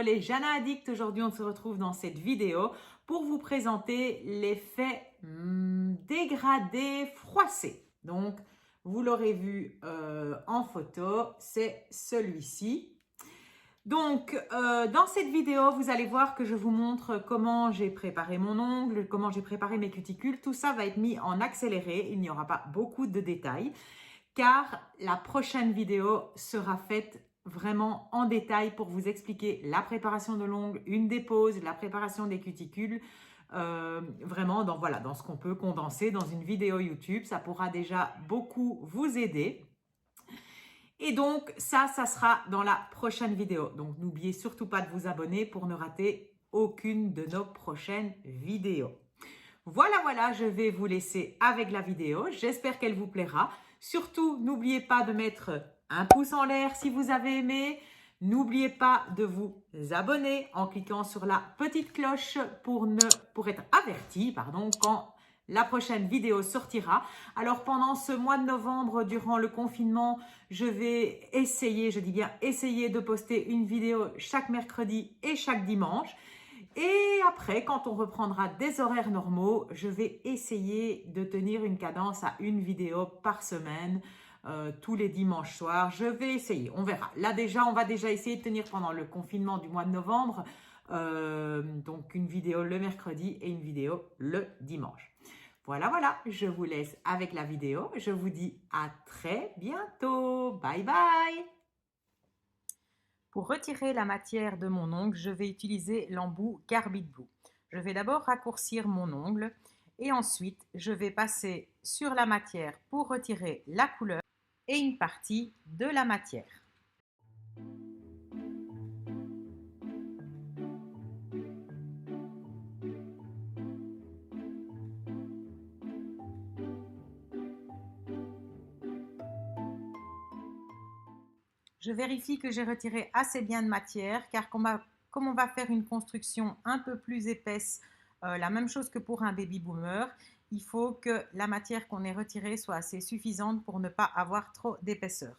les Jana Addict. Aujourd'hui, on se retrouve dans cette vidéo pour vous présenter l'effet dégradé froissé. Donc, vous l'aurez vu en photo, c'est celui-ci. Donc, dans cette vidéo, vous allez voir que je vous montre comment j'ai préparé mon ongle, comment j'ai préparé mes cuticules. Tout ça va être mis en accéléré. Il n'y aura pas beaucoup de détails car la prochaine vidéo sera faite vraiment en détail pour vous expliquer la préparation de l'ongle, une dépose, la préparation des cuticules, vraiment dans ce qu'on peut condenser dans une vidéo YouTube. Ça pourra déjà beaucoup vous aider. Et donc, ça sera dans la prochaine vidéo. Donc, n'oubliez surtout pas de vous abonner pour ne rater aucune de nos prochaines vidéos. Voilà, je vais vous laisser avec la vidéo. J'espère qu'elle vous plaira. Surtout, n'oubliez pas de mettre un pouce en l'air si vous avez aimé. N'oubliez pas de vous abonner en cliquant sur la petite cloche pour être averti quand la prochaine vidéo sortira. Alors, pendant ce mois de novembre, durant le confinement, je vais essayer, je dis bien essayer de poster une vidéo chaque mercredi et chaque dimanche. Et après, quand on reprendra des horaires normaux, je vais essayer de tenir une cadence à une vidéo par semaine, tous les dimanches soirs. Je vais essayer, on verra. Là déjà, on va déjà essayer de tenir pendant le confinement du mois de novembre, donc une vidéo le mercredi et une vidéo le dimanche. Voilà, je vous laisse avec la vidéo. Je vous dis à très bientôt. Bye bye. Pour retirer la matière de mon ongle, je vais utiliser l'embout Carbide Blue. Je vais d'abord raccourcir mon ongle et ensuite je vais passer sur la matière pour retirer la couleur et une partie de la matière. Je vérifie que j'ai retiré assez bien de matière car comme on va faire une construction un peu plus épaisse, la même chose que pour un baby boomer, il faut que la matière qu'on ait retirée soit assez suffisante pour ne pas avoir trop d'épaisseur.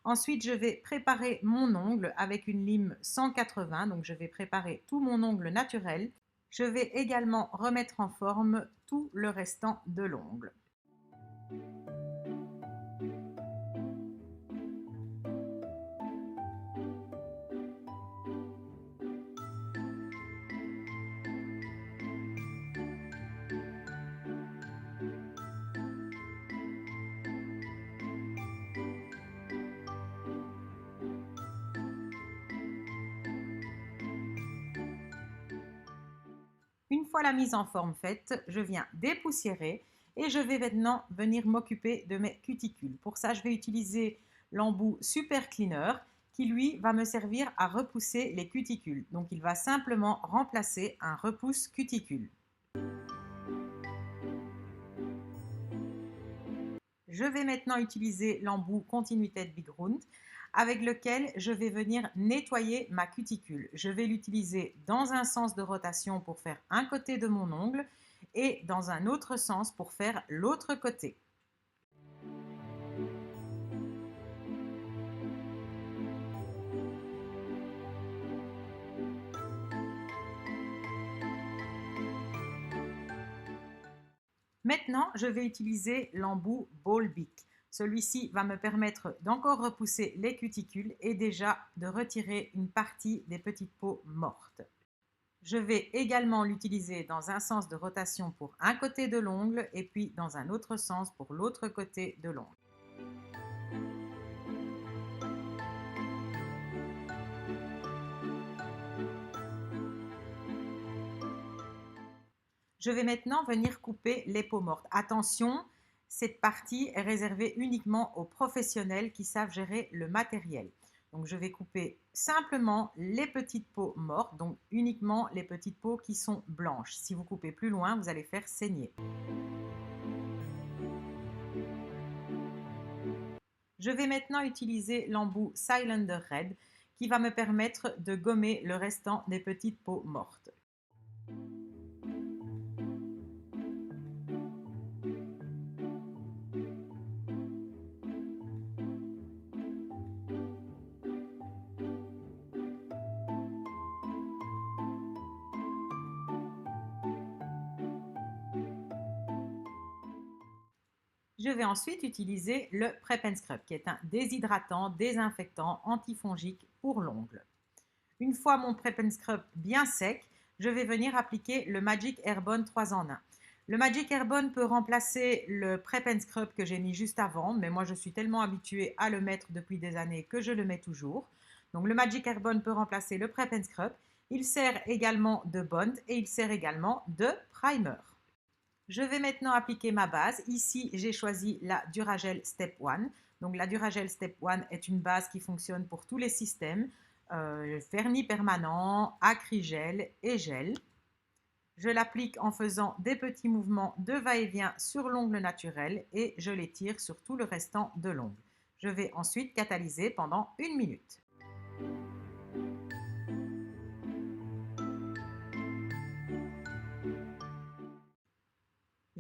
Ensuite, je vais préparer mon ongle avec une lime 180, donc je vais préparer tout mon ongle naturel. Je vais également remettre en forme tout le restant de l'ongle. Une fois la mise en forme faite, je viens dépoussiérer et je vais maintenant venir m'occuper de mes cuticules. Pour ça, je vais utiliser l'embout Super Cleaner qui, lui, va me servir à repousser les cuticules. Donc, il va simplement remplacer un repousse cuticule. Je vais maintenant utiliser l'embout Continuité Big Round avec lequel je vais venir nettoyer ma cuticule. Je vais l'utiliser dans un sens de rotation pour faire un côté de mon ongle et dans un autre sens pour faire l'autre côté. Maintenant, je vais utiliser l'embout Ball Bic. Celui-ci va me permettre d'encore repousser les cuticules et déjà de retirer une partie des petites peaux mortes. Je vais également l'utiliser dans un sens de rotation pour un côté de l'ongle et puis dans un autre sens pour l'autre côté de l'ongle. Je vais maintenant venir couper les peaux mortes. Attention, cette partie est réservée uniquement aux professionnels qui savent gérer le matériel. Donc je vais couper simplement les petites peaux mortes, donc uniquement les petites peaux qui sont blanches. Si vous coupez plus loin, vous allez faire saigner. Je vais maintenant utiliser l'embout Cylinder Red qui va me permettre de gommer le restant des petites peaux mortes. Je vais ensuite utiliser le Prep and Scrub, qui est un déshydratant, désinfectant, antifongique pour l'ongle. Une fois mon Prep and Scrub bien sec, je vais venir appliquer le Magic Airborne 3 en 1. Le Magic Airborne peut remplacer le Prep and Scrub que j'ai mis juste avant, mais moi je suis tellement habituée à le mettre depuis des années que je le mets toujours. Donc le Magic Airborne peut remplacer le Prep and Scrub. Il sert également de bond et il sert également de primer. Je vais maintenant appliquer ma base. Ici, j'ai choisi la Duragel Step 1. Donc la Duragel Step 1 est une base qui fonctionne pour tous les systèmes, vernis permanent, acrygel et gel. Je l'applique en faisant des petits mouvements de va-et-vient sur l'ongle naturel et je l'étire sur tout le restant de l'ongle. Je vais ensuite catalyser pendant 1 minute.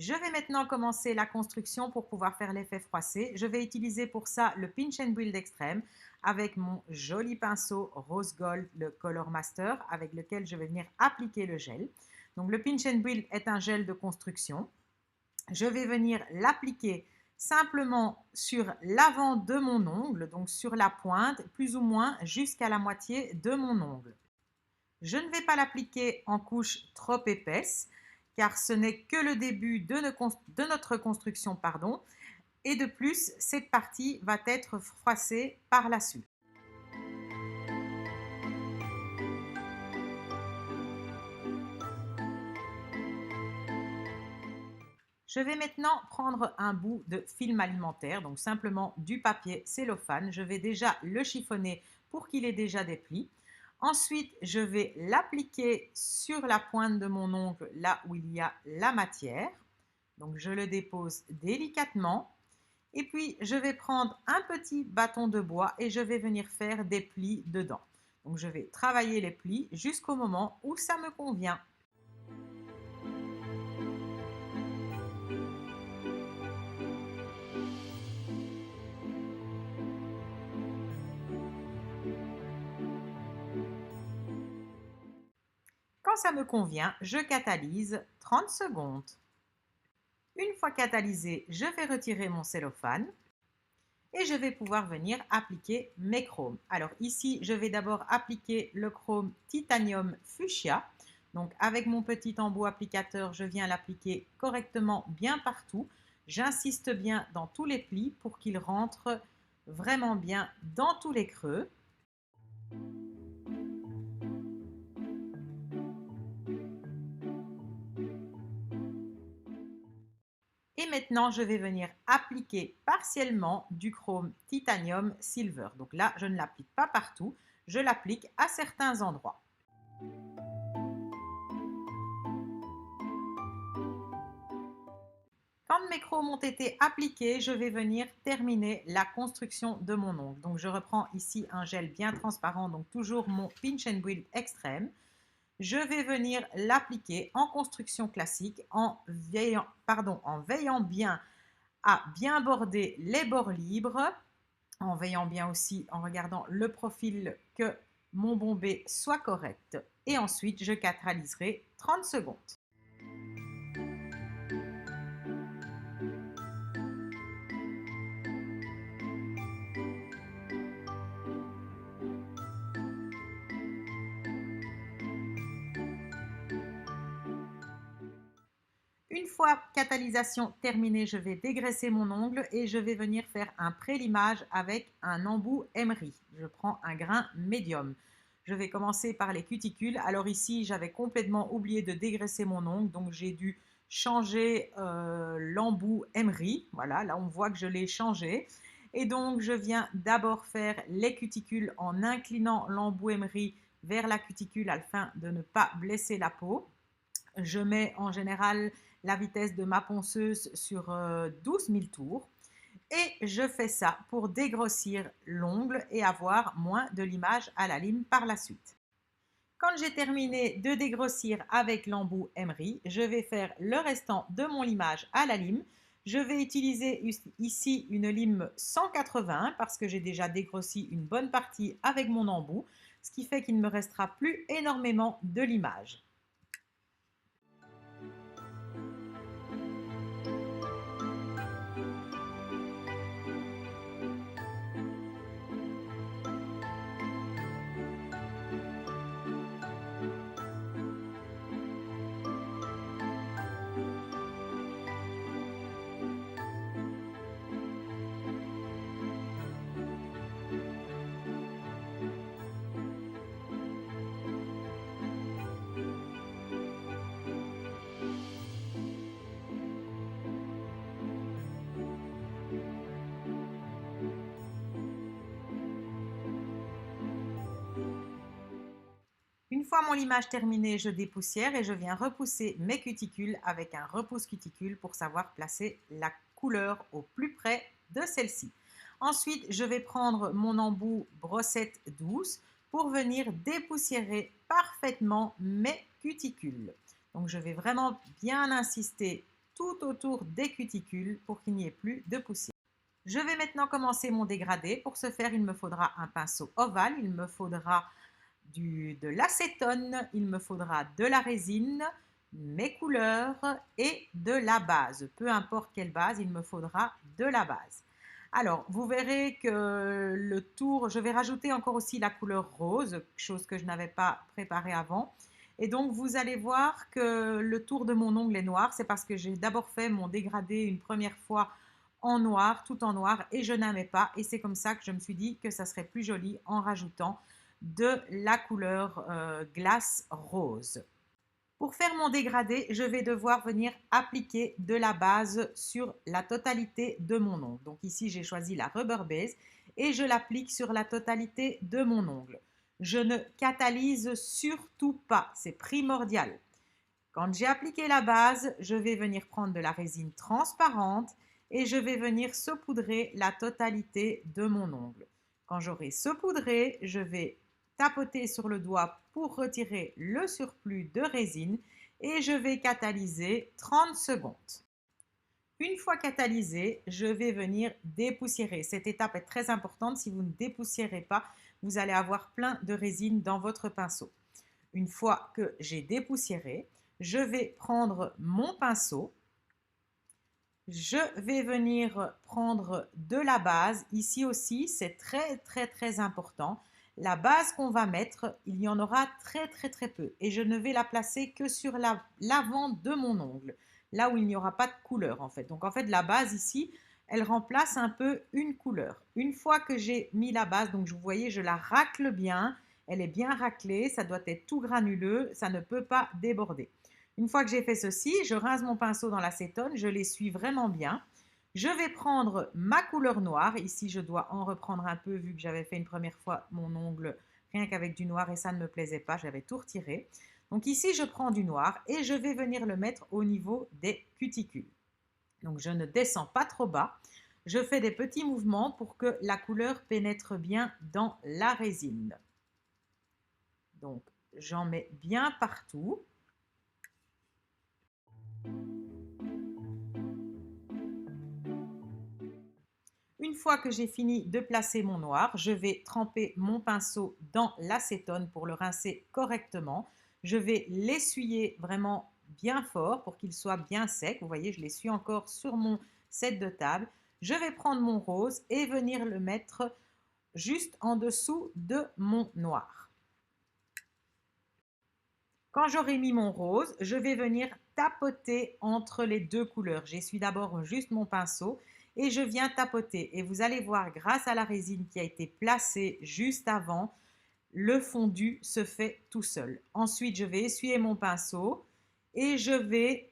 Je vais maintenant commencer la construction pour pouvoir faire l'effet froissé. Je vais utiliser pour ça le Pinch and Build Extreme avec mon joli pinceau Rose Gold, le Color Master, avec lequel je vais venir appliquer le gel. Donc le Pinch and Build est un gel de construction. Je vais venir l'appliquer simplement sur l'avant de mon ongle, donc sur la pointe, plus ou moins jusqu'à la moitié de mon ongle. Je ne vais pas l'appliquer en couche trop épaisse, car ce n'est que le début de notre construction, et de plus, cette partie va être froissée par la suite. Je vais maintenant prendre un bout de film alimentaire, donc simplement du papier cellophane. Je vais déjà le chiffonner pour qu'il ait déjà des plis. Ensuite, je vais l'appliquer sur la pointe de mon ongle, là où il y a la matière. Donc, je le dépose délicatement. Et puis, je vais prendre un petit bâton de bois et je vais venir faire des plis dedans. Donc, je vais travailler les plis jusqu'au moment où ça me convient. Quand ça me convient, je catalyse 30 secondes. Une fois catalysé, je vais retirer mon cellophane et je vais pouvoir venir appliquer mes chromes. Alors ici, je vais d'abord appliquer le chrome Titanium Fuchsia. Donc avec mon petit embout applicateur, je viens l'appliquer correctement bien partout. J'insiste bien dans tous les plis pour qu'il rentre vraiment bien dans tous les creux. Et maintenant, je vais venir appliquer partiellement du chrome Titanium Silver. Donc là, je ne l'applique pas partout, je l'applique à certains endroits. Quand mes chromes ont été appliqués, je vais venir terminer la construction de mon ongle. Donc je reprends ici un gel bien transparent, donc toujours mon Pinch and Build Extreme. Je vais venir l'appliquer en construction classique en veillant bien à bien border les bords libres, en veillant bien aussi en regardant le profil que mon bombé soit correct. Et ensuite, je catalyserai 30 secondes. Une fois catalysation terminée, je vais dégraisser mon ongle et je vais venir faire un prélimage avec un embout emery. Je prends un grain médium. Je vais commencer par les cuticules. Alors ici, j'avais complètement oublié de dégraisser mon ongle, donc j'ai dû changer l'embout emery. Voilà, là on voit que je l'ai changé. Et donc, je viens d'abord faire les cuticules en inclinant l'embout emery vers la cuticule afin de ne pas blesser la peau. Je mets en général la vitesse de ma ponceuse sur 12 000 tours et je fais ça pour dégrossir l'ongle et avoir moins de limage à la lime par la suite. Quand j'ai terminé de dégrossir avec l'embout emery, je vais faire le restant de mon limage à la lime. Je vais utiliser ici une lime 180 parce que j'ai déjà dégrossi une bonne partie avec mon embout, ce qui fait qu'il ne me restera plus énormément de limage. fois mon limage terminé, je dépoussière et je viens repousser mes cuticules avec un repousse cuticule pour savoir placer la couleur au plus près de celle-ci. Ensuite, je vais prendre mon embout brossette douce pour venir dépoussiérer parfaitement mes cuticules. Donc, je vais vraiment bien insister tout autour des cuticules pour qu'il n'y ait plus de poussière. Je vais maintenant commencer mon dégradé. Pour ce faire, il me faudra un pinceau ovale, il me faudra de l'acétone, il me faudra de la résine, mes couleurs et de la base. Peu importe quelle base, il me faudra de la base. Alors, vous verrez que le tour, je vais rajouter encore aussi la couleur rose, chose que je n'avais pas préparée avant. Et donc, vous allez voir que le tour de mon ongle est noir. C'est parce que j'ai d'abord fait mon dégradé une première fois en noir, tout en noir, et je n'aimais pas. Et c'est comme ça que je me suis dit que ça serait plus joli en rajoutant de la couleur glace rose. Pour faire mon dégradé, je vais devoir venir appliquer de la base sur la totalité de mon ongle. Donc ici, j'ai choisi la Rubber Base et je l'applique sur la totalité de mon ongle. Je ne catalyse surtout pas, c'est primordial. Quand j'ai appliqué la base, je vais venir prendre de la résine transparente et je vais venir saupoudrer la totalité de mon ongle. Quand j'aurai saupoudré, je vais tapoter sur le doigt pour retirer le surplus de résine et je vais catalyser 30 secondes. Une fois catalysé, je vais venir dépoussiérer. Cette étape est très importante. Si vous ne dépoussiérez pas, vous allez avoir plein de résine dans votre pinceau. Une fois que j'ai dépoussiéré, je vais prendre mon pinceau. Je vais venir prendre de la base. Ici aussi, c'est très important. La base qu'on va mettre, il y en aura très peu. Et je ne vais la placer que sur l'avant de mon ongle, là où il n'y aura pas de couleur en fait. Donc en fait, la base ici, elle remplace un peu une couleur. Une fois que j'ai mis la base, donc vous voyez, je la racle bien. Elle est bien raclée, ça doit être tout granuleux, ça ne peut pas déborder. Une fois que j'ai fait ceci, je rince mon pinceau dans l'acétone, je l'essuie vraiment bien. Je vais prendre ma couleur noire. Ici, je dois en reprendre un peu vu que j'avais fait une première fois mon ongle rien qu'avec du noir et ça ne me plaisait pas, j'avais tout retiré. Donc ici, je prends du noir et je vais venir le mettre au niveau des cuticules. Donc je ne descends pas trop bas. Je fais des petits mouvements pour que la couleur pénètre bien dans la résine. Donc j'en mets bien partout. Une fois que j'ai fini de placer mon noir, je vais tremper mon pinceau dans l'acétone pour le rincer correctement. Je vais l'essuyer vraiment bien fort pour qu'il soit bien sec. Vous voyez, je l'essuie encore sur mon set de table. Je vais prendre mon rose et venir le mettre juste en dessous de mon noir. Quand j'aurai mis mon rose, je vais venir tapoter entre les deux couleurs. J'essuie d'abord juste mon pinceau et je viens tapoter. Et vous allez voir, grâce à la résine qui a été placée juste avant, le fondu se fait tout seul. Ensuite, je vais essuyer mon pinceau et je vais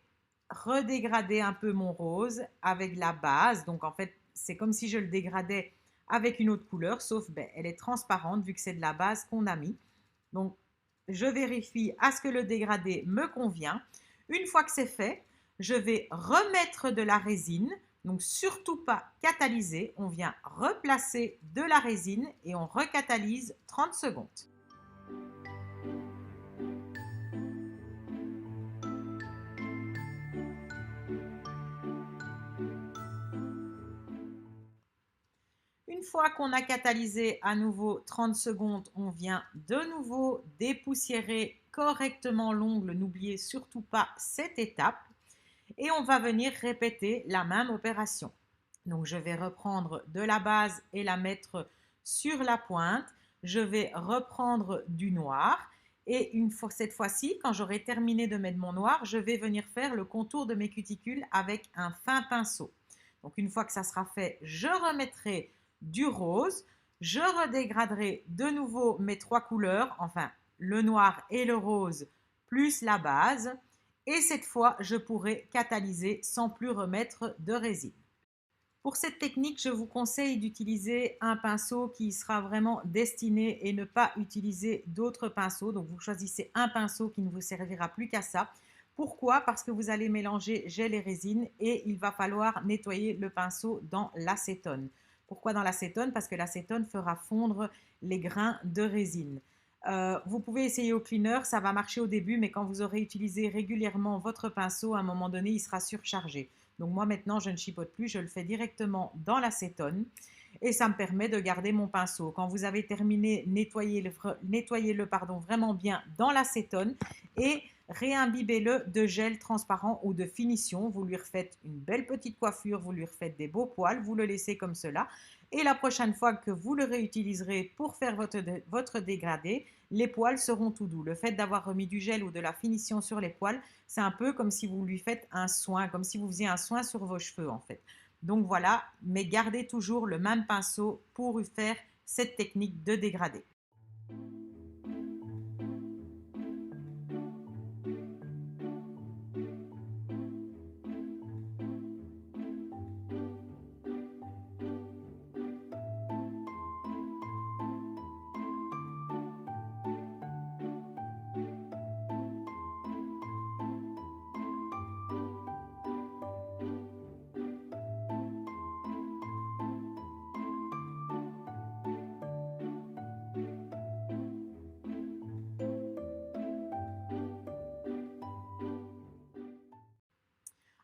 redégrader un peu mon rose avec la base. Donc en fait, c'est comme si je le dégradais avec une autre couleur, sauf elle est transparente vu que c'est de la base qu'on a mis. Donc je vérifie à ce que le dégradé me convient. Une fois que c'est fait, je vais remettre de la résine. Donc surtout pas catalyser, on vient replacer de la résine et on recatalyse 30 secondes. Une fois qu'on a catalysé à nouveau 30 secondes, on vient de nouveau dépoussiérer correctement l'ongle. N'oubliez surtout pas cette étape. Et on va venir répéter la même opération. Donc je vais reprendre de la base et la mettre sur la pointe. Je vais reprendre du noir et cette fois-ci, quand j'aurai terminé de mettre mon noir, je vais venir faire le contour de mes cuticules avec un fin pinceau. Donc une fois que ça sera fait, je remettrai du rose. Je redégraderai de nouveau mes trois couleurs, enfin le noir et le rose plus la base. Et cette fois, je pourrai catalyser sans plus remettre de résine. Pour cette technique, je vous conseille d'utiliser un pinceau qui sera vraiment destiné et ne pas utiliser d'autres pinceaux. Donc, vous choisissez un pinceau qui ne vous servira plus qu'à ça. Pourquoi? Parce que vous allez mélanger gel et résine et il va falloir nettoyer le pinceau dans l'acétone. Pourquoi dans l'acétone? Parce que l'acétone fera fondre les grains de résine. Vous pouvez essayer au cleaner, ça va marcher au début, mais quand vous aurez utilisé régulièrement votre pinceau, à un moment donné, il sera surchargé. Donc moi maintenant, je ne chipote plus, je le fais directement dans l'acétone et ça me permet de garder mon pinceau. Quand vous avez terminé, nettoyez-le vraiment bien dans l'acétone et réimbibez-le de gel transparent ou de finition. Vous lui refaites une belle petite coiffure, vous lui refaites des beaux poils, vous le laissez comme cela. Et la prochaine fois que vous le réutiliserez pour faire votre dégradé, les poils seront tout doux. Le fait d'avoir remis du gel ou de la finition sur les poils, c'est un peu comme si vous lui faites un soin, comme si vous faisiez un soin sur vos cheveux en fait. Donc voilà, mais gardez toujours le même pinceau pour faire cette technique de dégradé.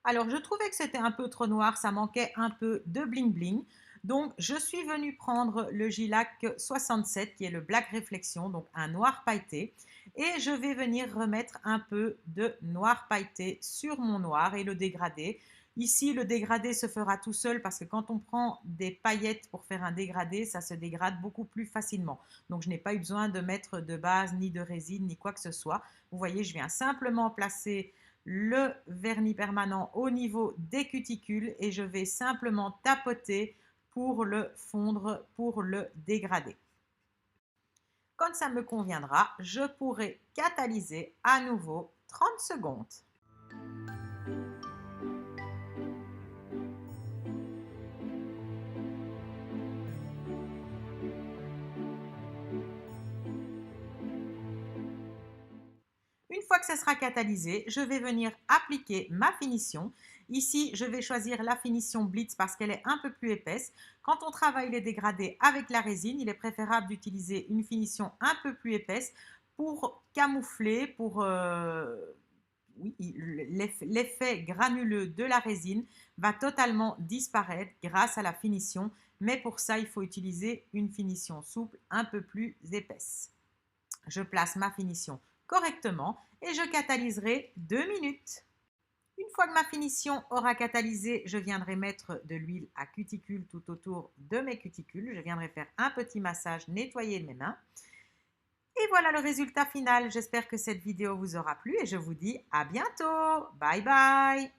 Alors, je trouvais que c'était un peu trop noir, ça manquait un peu de bling bling. Donc, je suis venue prendre le Gilac 67 qui est le Black Reflection, donc un noir pailleté. Et je vais venir remettre un peu de noir pailleté sur mon noir et le dégrader. Ici, le dégradé se fera tout seul parce que quand on prend des paillettes pour faire un dégradé, ça se dégrade beaucoup plus facilement. Donc, je n'ai pas eu besoin de mettre de base, ni de résine, ni quoi que ce soit. Vous voyez, je viens simplement placer le vernis permanent au niveau des cuticules et je vais simplement tapoter pour le fondre, pour le dégrader. Quand ça me conviendra, je pourrai catalyser à nouveau 30 secondes. Une fois que ça sera catalysé, je vais venir appliquer ma finition. Ici, je vais choisir la finition Blitz parce qu'elle est un peu plus épaisse. Quand on travaille les dégradés avec la résine, il est préférable d'utiliser une finition un peu plus épaisse pour camoufler, pour l'effet granuleux de la résine va totalement disparaître grâce à la finition. Mais pour ça, il faut utiliser une finition souple un peu plus épaisse. Je place ma finition correctement et je catalyserai 2 minutes. Une fois que ma finition aura catalysé, je viendrai mettre de l'huile à cuticule tout autour de mes cuticules. Je viendrai faire un petit massage, nettoyer mes mains. Et voilà le résultat final. J'espère que cette vidéo vous aura plu et je vous dis à bientôt. Bye bye.